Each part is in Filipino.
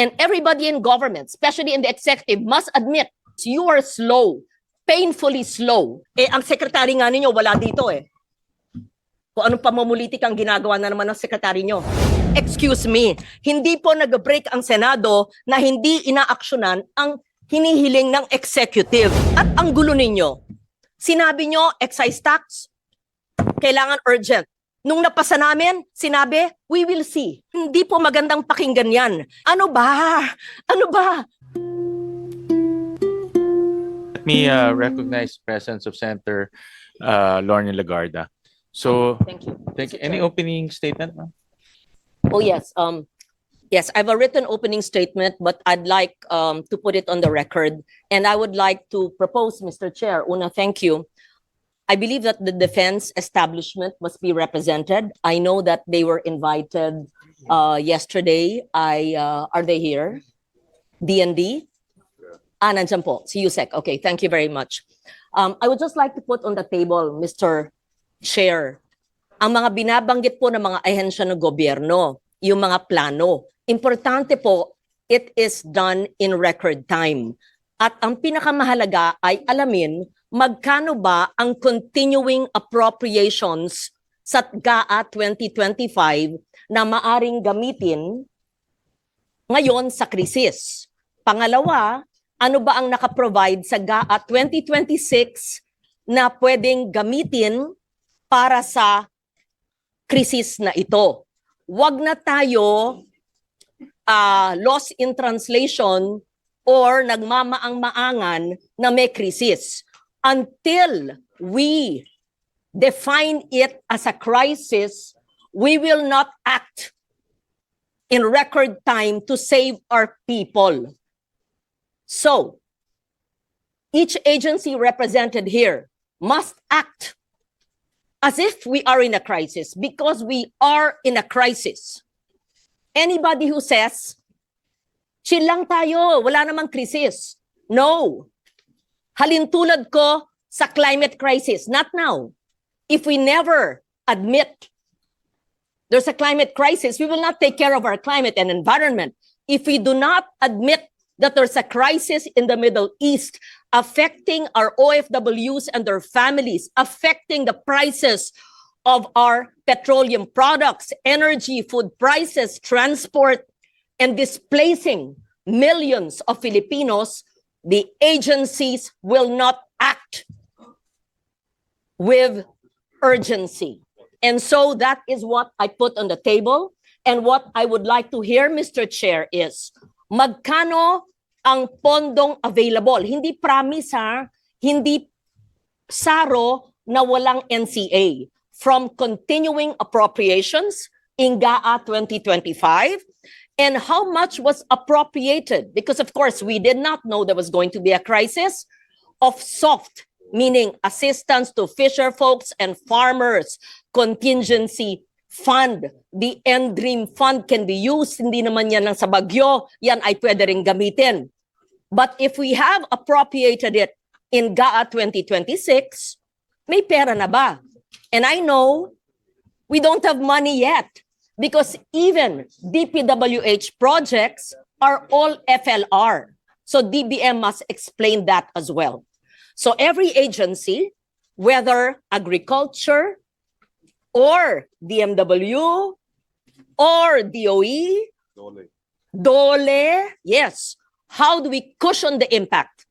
And everybody in government, especially in the executive, must admit you are slow, painfully slow. Ang sekretary nga ninyo wala dito Kung anong pamumulitik ang ginagawa na naman ng sekretary nyo. Excuse me, hindi po nag-break ang Senado na hindi inaaksyonan ang hinihiling ng executive. At ang gulo ninyo, sinabi nyo excise tax, kailangan urgent. Nung napasa namin, sinabi, we will see. Hindi po magandang pakinggan yan. Ano ba? Ano ba? Let me recognize the presence of Senator Lorna Legarda. So, Thank you. Any opening statement? No? Oh, yes. Yes, I have a written opening statement, but I'd like to put it on the record. And I would like to propose, Mr. Chair, Una, thank you. I believe that the defense establishment must be represented. I know that they were invited yesterday. Are they here? DND? Nandiyan po, si Yusek. Okay, thank you very much. I would just like to put on the table, Mr. Chair, ang mga binabanggit po ng mga ahensya ng gobyerno, yung mga plano. Importante po, it is done in record time. At ang pinakamahalaga ay alamin magkano ba ang continuing appropriations sa GAA 2025 na maaring gamitin ngayon sa krisis. Pangalawa, ano ba ang nakaprovide sa GAA 2026 na pwedeng gamitin para sa krisis na ito? Huwag na tayo lost in translation or nagmamaang-maangan na may krisis. Until we define it as a crisis, we will not act in record time to save our people. So, each agency represented here must act as if we are in a crisis, because we are in a crisis. Anybody who says, chill lang tayo, wala namang krisis. No. Halintulad ko sa climate crisis. Not now. If we never admit there's a climate crisis, we will not take care of our climate and environment. If we do not admit that there's a crisis in the Middle East affecting our OFWs and their families, affecting the prices of our petroleum products, energy, food prices, transport, and displacing millions of Filipinos, the agencies will not act with urgency. And so that is what I put on the table. And what I would like to hear, Mr. Chair, is magkano ang pondong available? Hindi promise hindi saro na walang NCA. From continuing appropriations in GAA 2025, and how much was appropriated? Because of course, we did not know there was going to be a crisis of soft, meaning assistance to fisher folks and farmers, contingency fund. The NDREAM fund can be used. Hindi naman yan lang sa bagyo. Yan ay pwede rin gamitin. But if we have appropriated it in GAA 2026, may pera na ba? And I know we don't have money yet, because even DPWH projects are all FLR. So DBM must explain that as well. So every agency, whether agriculture or DMW or DOE, DOLE, yes. How do we cushion the impact?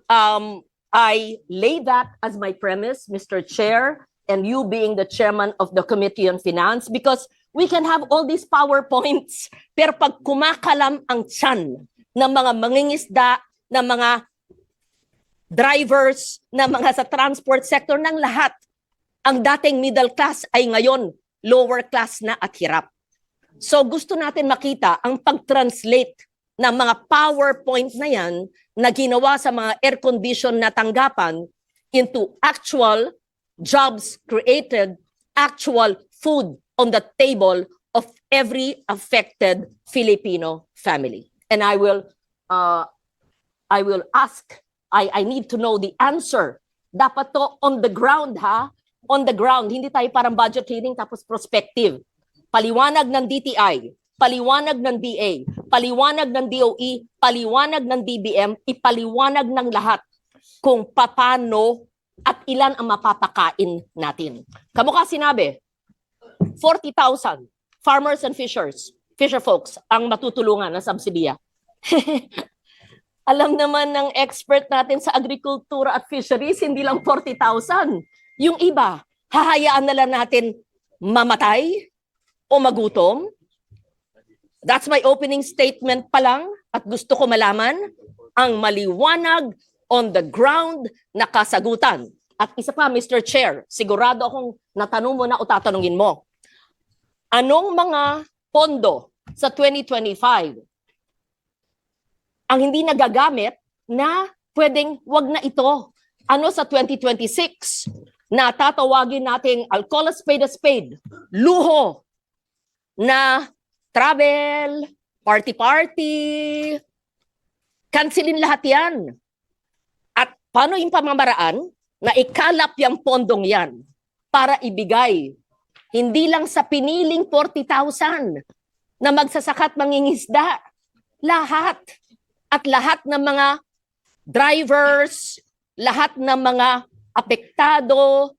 I lay that as my premise, Mr. Chair, and you being the chairman of the Committee on Finance, because we can have all these PowerPoints, pero pag kumakalam ang tiyan ng mga mangingisda, ng mga drivers, ng mga sa transport sector, ng lahat, ang dating middle class ay ngayon lower class na at hirap. So gusto natin makita ang pag-translate ng mga PowerPoint na yan na ginawa sa mga air-condition na tanggapan into actual jobs created, actual food on the table of every affected Filipino family. And I will ask, I need to know the answer. Dapat to on the ground, on the ground. Hindi tayo parang budget hearing tapos prospective. Paliwanag ng DTI, paliwanag ng DA, paliwanag ng DOE, paliwanag ng DBM, ipaliwanag ng lahat kung paano at ilan ang mapapakain natin. Kamukha sinabi, 40,000 farmers and fisher folks ang matutulungan ng subsidiya. Alam naman ng expert natin sa agrikultura at fisheries, hindi lang 40,000. Yung iba, hahayaan na lang natin mamatay o magutom. That's my opening statement pa lang at gusto ko malaman ang maliwanag on the ground na kasagutan. At isa pa, Mr. Chair, sigurado akong natanong mo na o tatanungin mo. Anong mga pondo sa 2025 ang hindi nagagamit na pwedeng wag na ito? Ano sa 2026 na tatawagin nating, I'll call a spade, luho na travel, party-party, cancelin lahat yan. At paano yung pamamaraan na ikalap yung pondong yan para ibigay hindi lang sa piniling 40,000 na magsasakat mangingisda, lahat. At lahat ng mga drivers, lahat ng mga apektado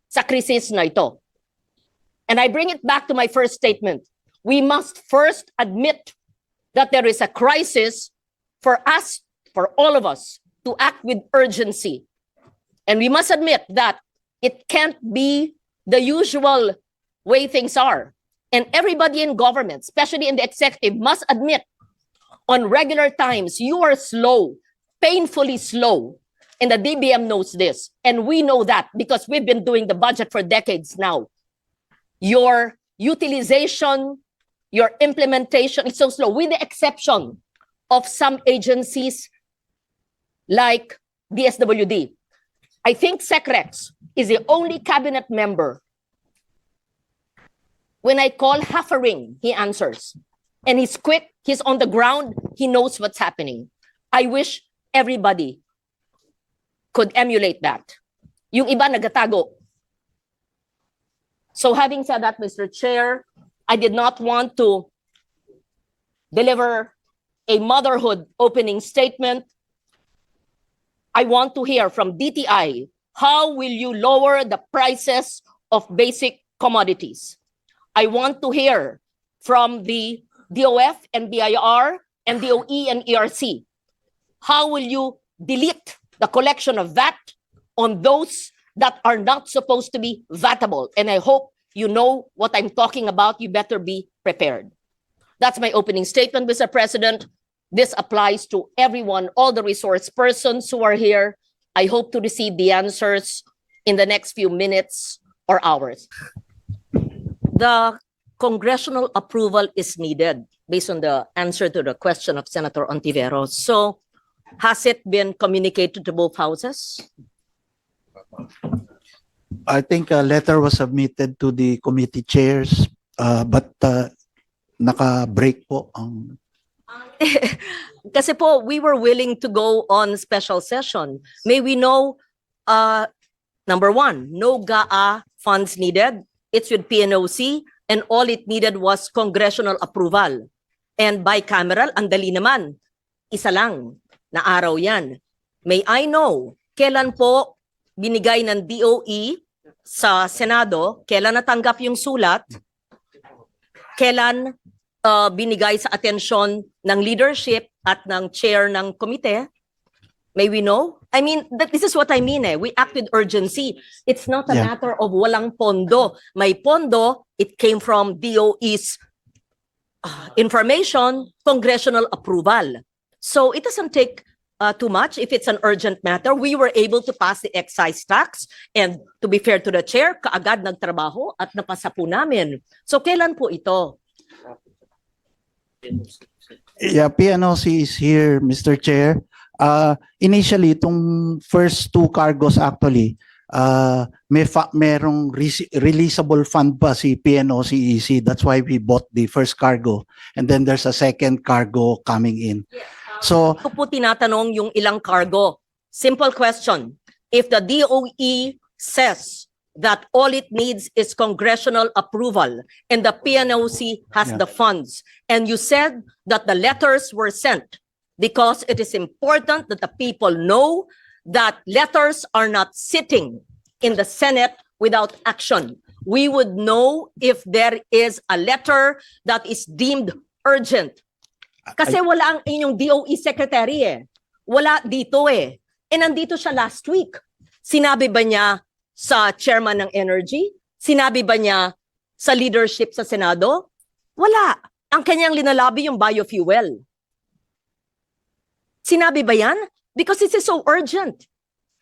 sa krisis na ito. And I bring it back to my first statement. We must first admit that there is a crisis for us, for all of us, to act with urgency. And we must admit that it can't be the usual way things are. And everybody in government, especially in the executive, must admit on regular times, you are slow, painfully slow. And the DBM knows this. And we know that because we've been doing the budget for decades now. Your utilization, your implementation is so slow, with the exception of some agencies like DSWD. I think SecRex is the only cabinet member. When I call half a ring, he answers. And he's quick, he's on the ground, he knows what's happening. I wish everybody could emulate that. Yung iba nagatago. So having said that, Mr. Chair, I did not want to deliver a motherhood opening statement. I want to hear from DTI, how will you lower the prices of basic commodities? I want to hear from the DOF and BIR and DOE and ERC. How will you delete the collection of VAT on those that are not supposed to be VATable? And I hope you know what I'm talking about. You better be prepared. That's my opening statement, Mr. President. This applies to everyone, all the resource persons who are here. I hope to receive the answers in the next few minutes or hours. The congressional approval is needed based on the answer to the question of Senator Ontiveros. So has it been communicated to both houses? I think a letter was submitted to the committee chairs, but naka-break po ang... Kasi po, we were willing to go on special session. May we know, number one, no GAA funds needed. It's with PNOC, and all it needed was congressional approval. And bicameral, ang dali naman. Isa lang na araw yan. May I know, kailan po binigay ng DOE sa Senado, kailan natanggap yung sulat, kailan binigay sa atensyon ng leadership at ng chair ng komite? May we know? I mean, this is what I mean We act with urgency. It's not a matter of walang pondo. May pondo, it came from DOE's information, congressional approval. So it doesn't take too much if it's an urgent matter. We were able to pass the excise tax, and to be fair to the chair, kaagad nagtrabaho at napasa po namin. So kailan po ito? Yeah, PNOC is here, Mr. Chair. Initially, itong first two cargos actually, merong releasable fund pa si PNOCEC. That's why we bought the first cargo. And then there's a second cargo coming in. So, Ako po tinatanong yung ilang cargo. Simple question. If the DOE says that all it needs is congressional approval and the PNOC has Yeah. the funds. And you said that the letters were sent because it is important that the people know that letters are not sitting in the Senate without action. We would know if there is a letter that is deemed urgent. Kasi wala ang inyong DOE secretary eh. Wala dito eh. E nandito siya last week. Sinabi ba niya sa chairman ng Energy? Sinabi ba niya sa leadership sa Senado? Wala. Ang kanyang linalabi yung biofuel. Sinabi ba yan? Because this is so urgent.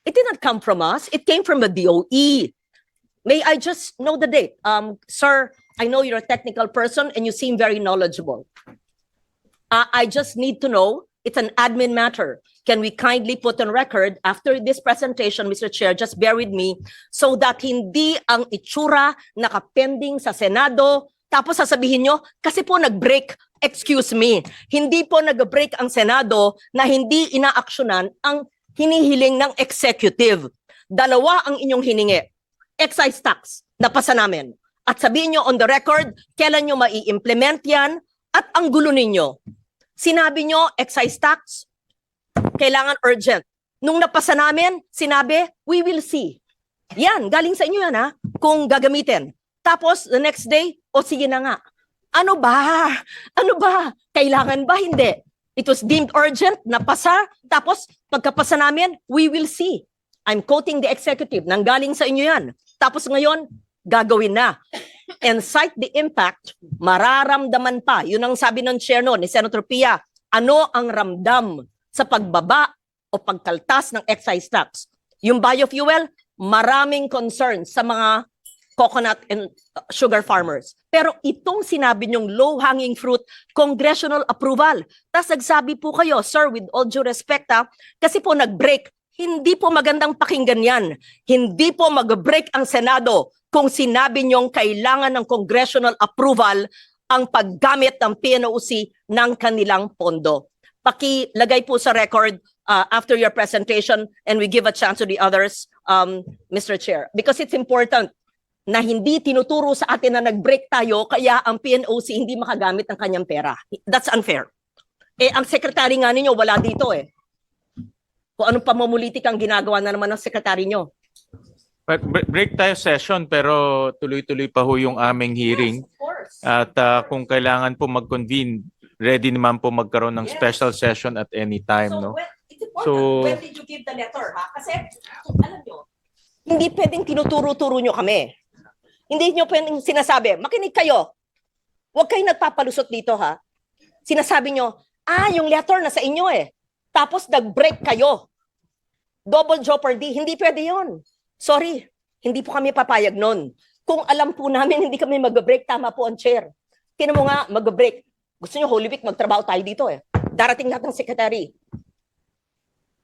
It did not come from us. It came from the DOE. May I just know the date? Sir, I know you're a technical person and you seem very knowledgeable. I just need to know, it's an admin matter. Can we kindly put on record after this presentation, Mr. Chair, just bear with me, so that hindi ang itsura nakapending sa Senado, tapos sasabihin nyo, kasi po nag-break, excuse me, hindi po nag-break ang Senado na hindi inaaksyonan ang hinihiling ng executive. Dalawa ang inyong hiningi. Excise tax, napasa namin. At sabihin nyo on the record, kailan nyo mai-implement yan, at ang gulo ninyo. Sinabi nyo, excise tax, kailangan urgent. Nung napasa namin, sinabi, we will see. Yan, galing sa inyo yan ha, kung gagamitin. Tapos, the next day, o sige na nga. Ano ba? Ano ba? Kailangan ba? Hindi. It was deemed urgent, napasa, tapos pagkapasa namin, we will see. I'm quoting the executive, nanggaling sa inyo yan. Tapos ngayon, gagawin na. And cite the impact, mararamdaman pa. Yun ang sabi ng chair noon, ni Senator Pia, ano ang ramdam sa pagbaba o pagkaltas ng excise tax? Yung biofuel, maraming concerns sa mga coconut and sugar farmers. Pero itong sinabi niyong low-hanging fruit, congressional approval. Tapos nagsabi po kayo, sir, with all due respect kasi po nag-break. Hindi po magandang pakinggan yan. Hindi po mag-break ang Senado kung sinabi niyong kailangan ng congressional approval ang paggamit ng PNOC ng kanilang pondo. Pakilagay po sa record after your presentation and we give a chance to the others, Mr. Chair. Because it's important na hindi tinuturo sa atin na nag-break tayo kaya ang PNOC hindi makagamit ng kanyang pera. That's unfair. Eh, ang sekretary nga ninyo wala dito eh. Kung anong pamumulitik ang ginagawa na naman ng sekretary nyo. But break tayo session pero tuloy-tuloy pa ho yung aming hearing. Yes, of course. At kung kailangan po mag-convene, ready naman po magkaroon ng Yes. special session at any time, So, no? it's important. So- When did you give the letter, ha? Kasi, alam nyo, hindi pwedeng tinuturo-turo nyo kami. Hindi nyo pwedeng sinasabi, makinig kayo. Huwag kayo nagpapalusot dito, ha? Sinasabi nyo, yung letter na sa inyo eh. Tapos nag-break kayo. Double jeopardy. Hindi pwede yun. Sorry, hindi po kami papayag nun. Kung alam po namin hindi kami mag-break, tama po ang chair. Tinan mo nga, mag-break. Gusto nyo Holy Week, magtrabaho tayo dito eh. Darating lahat ng secretary.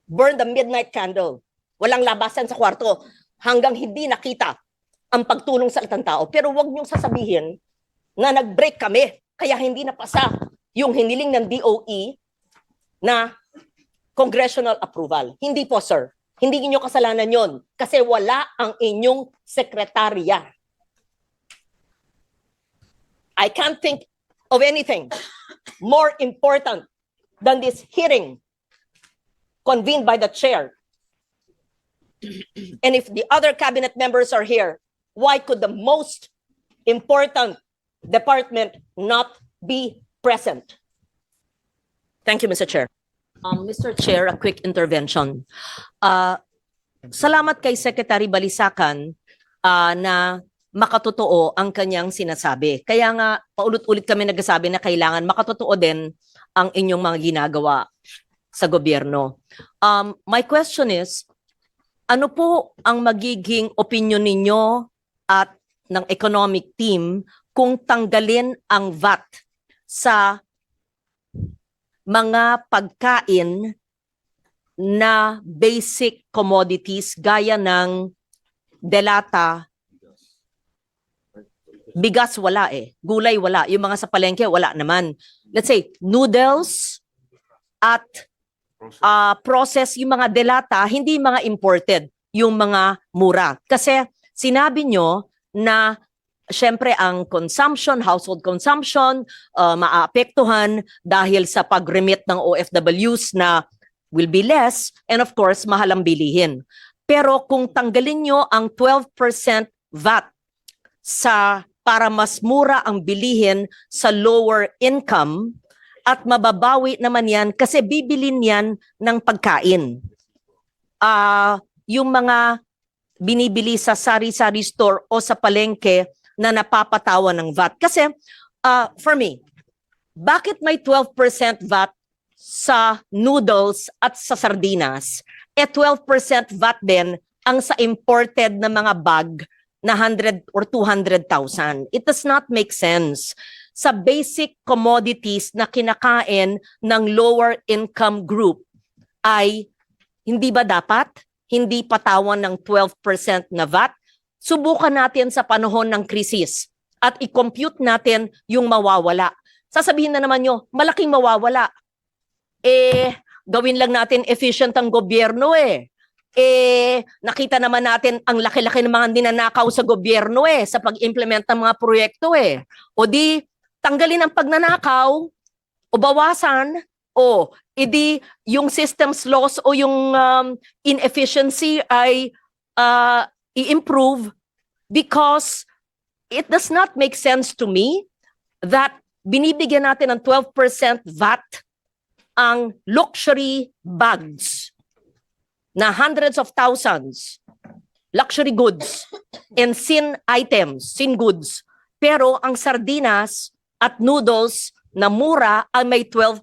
Burn the midnight candle. Walang labasan sa kwarto hanggang hindi nakita ang pagtulong sa lahat ng tao. Pero wag niyong sasabihin na nag-break kami kaya hindi napasa yung hiniling ng DOE na congressional approval. Hindi po, sir. Hindi niyo kasalanan yon kasi wala ang inyong sekretarya. I can't think of anything more important than this hearing convened by the chair. And if the other cabinet members are here, why could the most important department not be present? Thank you, Mr. Chair. Mr. Chair, a quick intervention. Salamat kay Secretary Balisacan na makatotoo ang kanyang sinasabi. Kaya nga, paulit-ulit kami nagsasabi na kailangan makatotoo din ang inyong mga ginagawa sa gobyerno. My question is, ano po ang magiging opinion ninyo at ng economic team kung tanggalin ang VAT sa mga pagkain na basic commodities gaya ng delata, bigas wala eh, gulay wala, yung mga sa palengke wala naman. Let's say noodles at process, yung mga delata, hindi mga imported, yung mga mura. Kasi Sinabi nyo na syempre ang consumption, household consumption, maaapektuhan dahil sa pag-remit ng OFWs na will be less, and of course, mahal ang bilihin. Pero kung tanggalin nyo ang 12% VAT para mas mura ang bilihin sa lower income, at mababawi naman yan kasi bibilin yan ng pagkain. Yung mga binibili sa sari-sari store o sa palengke na napapatawan ng VAT. Kasi, for me, bakit may 12% VAT sa noodles at sa sardinas? 12% VAT din ang sa imported na mga bag na 100 or 200,000. It does not make sense. Sa basic commodities na kinakain ng lower income group ay hindi ba dapat hindi patawan ng 12% na VAT? Subukan natin sa panahon ng krisis at i-compute natin yung mawawala. Sasabihin na naman nyo, malaking mawawala. Gawin lang natin efficient ang gobyerno nakita naman natin ang laki-laki ng mga ninanakaw sa gobyerno sa pag-implement ng mga proyekto O di, tanggalin ang pagnanakaw o bawasan o edi yung systems loss o yung inefficiency ay i-improve, because it does not make sense to me that binibigyan natin ng 12% VAT ang luxury bags na hundreds of thousands, luxury goods and sin goods. Pero ang sardinas at noodles na mura ay may 12%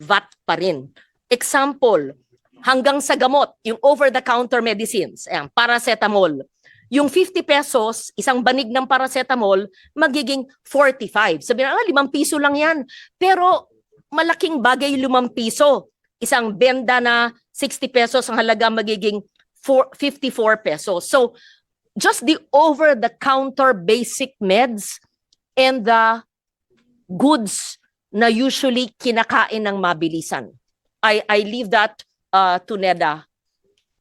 VAT pa rin. Example, hanggang sa gamot, yung over-the-counter medicines, paracetamol. Yung 50 pesos, isang banig ng paracetamol, magiging 45. Sabi na, 5 piso lang yan. Pero malaking bagay yung 5 piso. Isang benda na 60 pesos, ang halaga magiging 54 pesos. So, just the over-the-counter basic meds and the goods na usually kinakain ng mabilisan. I leave that to NEDA,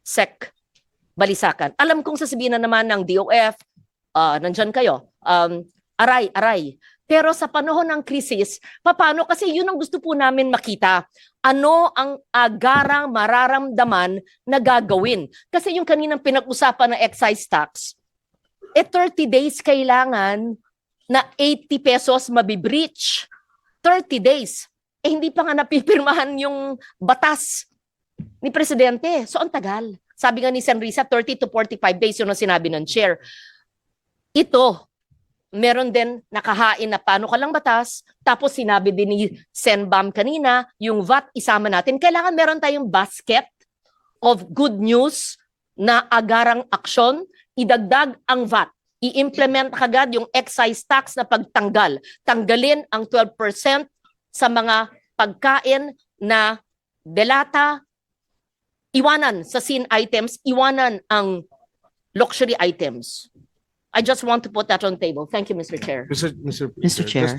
SEC, Balisakan. Alam kong sasabihin na naman ng DOF, nandyan kayo, aray. Pero sa panahon ng krisis, paano? Kasi yun ang gusto po namin makita. Ano ang agarang mararamdaman na gagawin? Kasi yung kaninang pinag-usapan ng excise tax, 30 days kailangan na 80 pesos mabibreach. 30 days. Hindi pa nga napipirmahan yung batas ni Presidente. So, ang tagal. Sabi nga ni Senrisa, 30 to 45 days yun ang sinabi ng chair. Ito, meron din nakahain na paano ka lang batas. Tapos sinabi din ni Senbam kanina, yung VAT isama natin. Kailangan meron tayong basket of good news na agarang aksyon. Idagdag ang VAT. I-implement kagad yung excise tax na pagtanggal. Tanggalin ang 12% sa mga pagkain na delata, iwanan sa sin items, iwanan ang luxury items. I just want to put that on the table. Thank you, Mr. Chair. Mr. Mr. Chair.